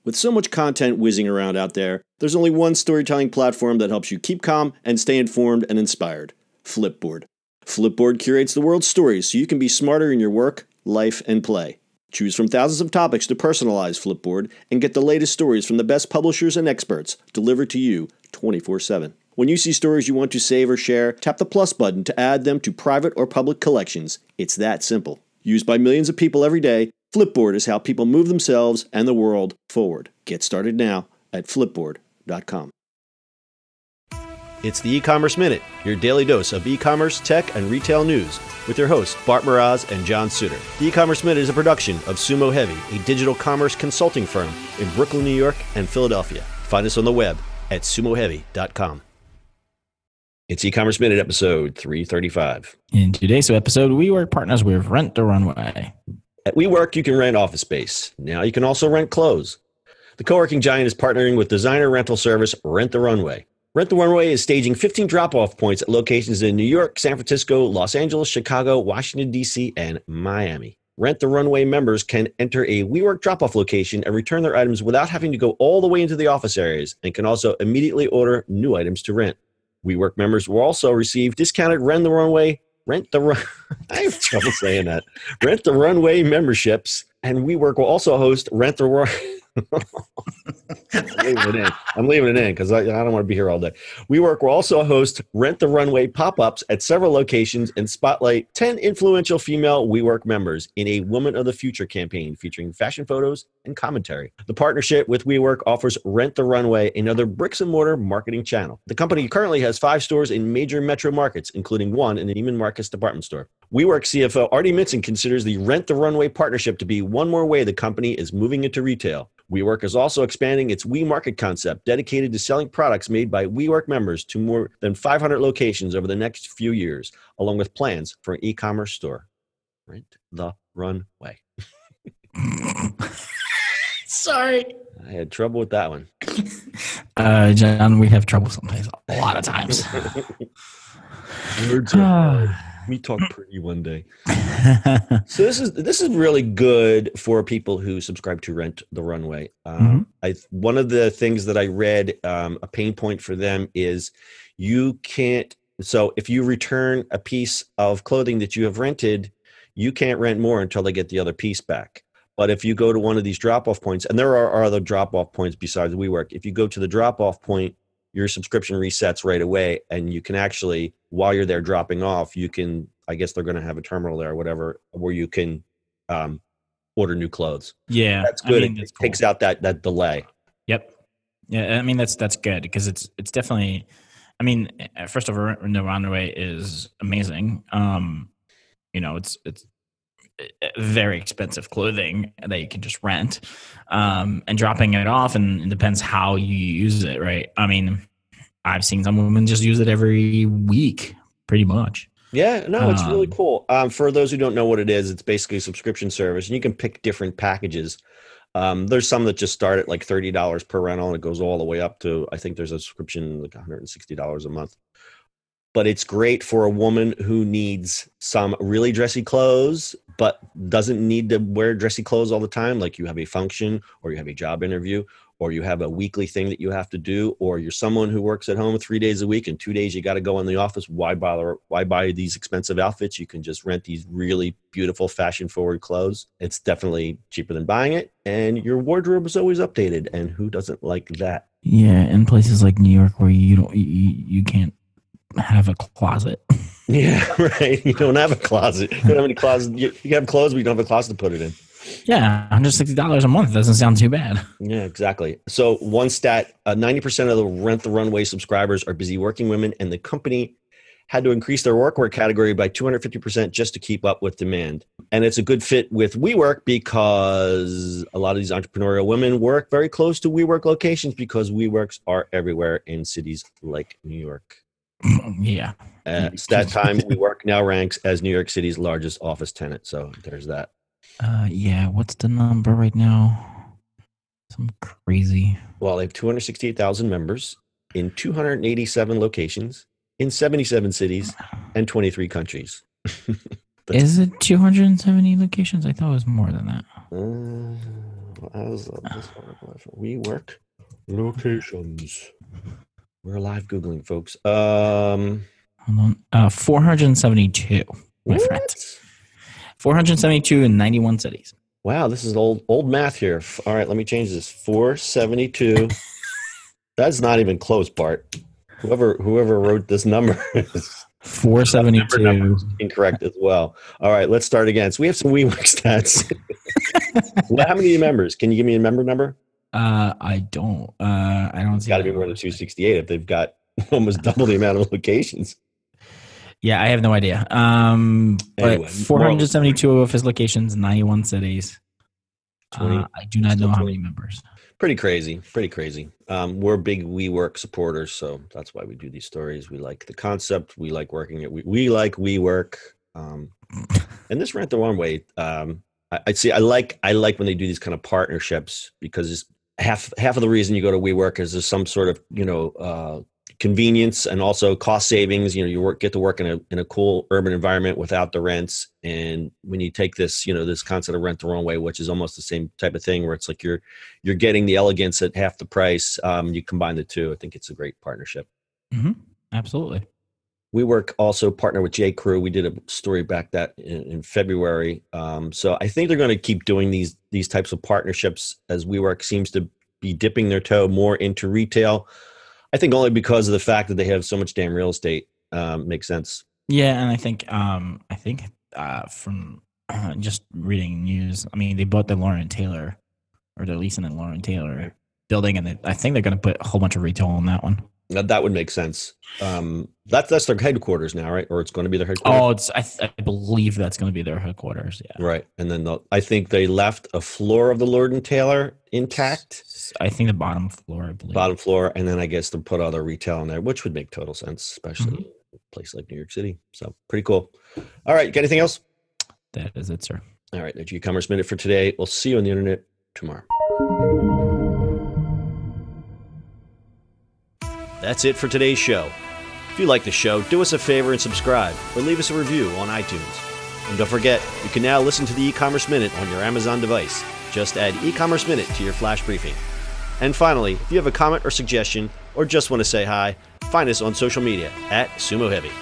With so much content whizzing around out there, there's only one storytelling platform that helps you keep calm and stay informed and inspired: Flipboard. Flipboard curates the world's stories so you can be smarter in your work, life, and play. Choose from thousands of topics to personalize Flipboard and get the latest stories from the best publishers and experts delivered to you 24/7. When you see stories you want to save or share, tap the plus button to add them to private or public collections. It's that simple. Used by millions of people every day, Flipboard is how people move themselves and the world forward. Get started now at flipboard.com. It's the E-Commerce Minute, your daily dose of e-commerce, tech, and retail news, with your hosts Bart Mraz and John Suter. The E-Commerce Minute is a production of Sumo Heavy, a digital commerce consulting firm in Brooklyn, New York, and Philadelphia. Find us on the web at sumoheavy.com. It's E-Commerce Minute, episode 335. In today's episode, WeWork partners with Rent the Runway. At WeWork, you can rent office space. Now you can also rent clothes. The coworking giant is partnering with designer rental service Rent the Runway. Rent the Runway is staging 15 drop-off points at locations in New York, San Francisco, Los Angeles, Chicago, Washington, D.C., and Miami. Rent the Runway members can enter a WeWork drop-off location and return their items without having to go all the way into the office areas, and can also immediately order new items to rent. WeWork members will also receive discounted Rent the Runway memberships, and WeWork will also host Rent the Runway. I'm leaving it in because I don't want to be here all day. WeWork will also host Rent the Runway pop-ups at several locations and spotlight 10 influential female WeWork members in a Woman of the Future campaign featuring fashion photos and commentary. The partnership with WeWork offers Rent the Runway another bricks-and-mortar marketing channel. The company currently has 5 stores in major metro markets, including one in the Neiman Marcus department store. WeWork CFO Artie Mitson considers the Rent the Runway partnership to be one more way the company is moving into retail. WeWork is also expanding its WeMarket concept, dedicated to selling products made by WeWork members to more than 500 locations over the next few years, along with plans for an e-commerce store. Rent the Runway. Sorry. I had trouble with that one. John, we have trouble sometimes, a lot of times. Words are hard. Me talk pretty one day. So this is really good for people who subscribe to Rent the Runway. One of the things that I read, a pain point for them is you can't. So if you return a piece of clothing that you have rented, you can't rent more until they get the other piece back. But if you go to one of these drop-off points, and there are other drop-off points besides WeWork, if you go to the drop-off point, your subscription resets right away, and you can actually, while you're there dropping off, you can, I guess they're going to have a terminal there or whatever, where you can order new clothes. Yeah. That's good. I mean, it takes out that delay. Yep. Yeah, I mean, that's good because it's definitely, I mean, first of all, Rent the Runway is amazing. It's very expensive clothing that you can just rent, and dropping it off, and it depends how you use it, right? I mean, I've seen some women just use it every week, pretty much. Yeah, no, it's really cool. For those who don't know what it is, it's basically a subscription service, and you can pick different packages. There's some that just start at like $30 per rental, and it goes all the way up to, I think there's a subscription like $160 a month. But it's great for a woman who needs some really dressy clothes, but doesn't need to wear dressy clothes all the time. Like you have a function, or you have a job interview, or you have a weekly thing that you have to do, or you're someone who works at home 3 days a week and 2 days you got to go in the office. Why bother? Why buy these expensive outfits? You can just rent these really beautiful fashion forward clothes. It's definitely cheaper than buying it, and your wardrobe is always updated. And who doesn't like that? Yeah, in places like New York where you can't have a closet. Yeah, right. You don't have a closet. You don't have any closet. You have clothes, but you don't have a closet to put it in. Yeah, $160 a month doesn't sound too bad. Yeah, exactly. So one stat, 90% of the Rent the Runway subscribers are busy working women, and the company had to increase their workwear category by 250% just to keep up with demand. And it's a good fit with WeWork because a lot of these entrepreneurial women work very close to WeWork locations because WeWorks are everywhere in cities like New York. Yeah. Stat time, WeWork now ranks as New York City's largest office tenant. So there's that. Yeah. What's the number right now? Some crazy. Well, they have 268,000 members in 287 locations in 77 cities and 23 countries. Is it 270 locations? I thought it was more than that. WeWork locations. We're live Googling, folks. Hold on. 472, my friend. 472 in 91 cities. Wow, this is old math here. All right, let me change this. 472. That's not even close, Bart. Whoever wrote this number is 472 incorrect as well. All right, let's start again. So we have some WeWork stats. How many members? Can you give me a member number? I don't. I don't. It's got to be more than 268 if they've got almost double the amount of locations. Yeah, I have no idea. But 472 of his locations, 91 cities. I do not know how many members. Pretty crazy. We're big WeWork supporters, so that's why we do these stories. We like the concept. We like working it. We like WeWork. And this Rent the Runway, I like when they do these kind of partnerships, because it's half of the reason you go to WeWork is there's some sort of convenience and also cost savings. You get to work in a cool urban environment without the rents. And when you take this, this concept of Rent the Runway, which is almost the same type of thing, where it's like you're getting the elegance at half the price. You combine the two. I think it's a great partnership. Mm-hmm. Absolutely. WeWork also partner with J. Crew. We did a story back that in February. So I think they're going to keep doing these types of partnerships, as WeWork seems to be dipping their toe more into retail. I think only because of the fact that they have so much damn real estate. Makes sense. Yeah, and I think from just reading news, I mean, they bought the Lauren Taylor, or they're leasing the Lauren Taylor building, and I think they're going to put a whole bunch of retail on that one. That would make sense. That's their headquarters now, right? Or it's going to be their headquarters? Oh, I believe that's going to be their headquarters. Yeah. Right. And then I think they left a floor of the Lord & Taylor intact. I think the bottom floor, I believe. Bottom floor. And then I guess they'll put other retail in there, which would make total sense, especially in a place like New York City. So pretty cool. All right. You got anything else? That is it, sir. All right. That's your e-commerce minute for today. We'll see you on the internet tomorrow. That's it for today's show. If you like the show, do us a favor and subscribe, or leave us a review on iTunes. And don't forget, you can now listen to the e-commerce minute on your Amazon device. Just add e-commerce minute to your flash briefing. And finally, if you have a comment or suggestion, or just want to say hi, find us on social media @SumoHeavy.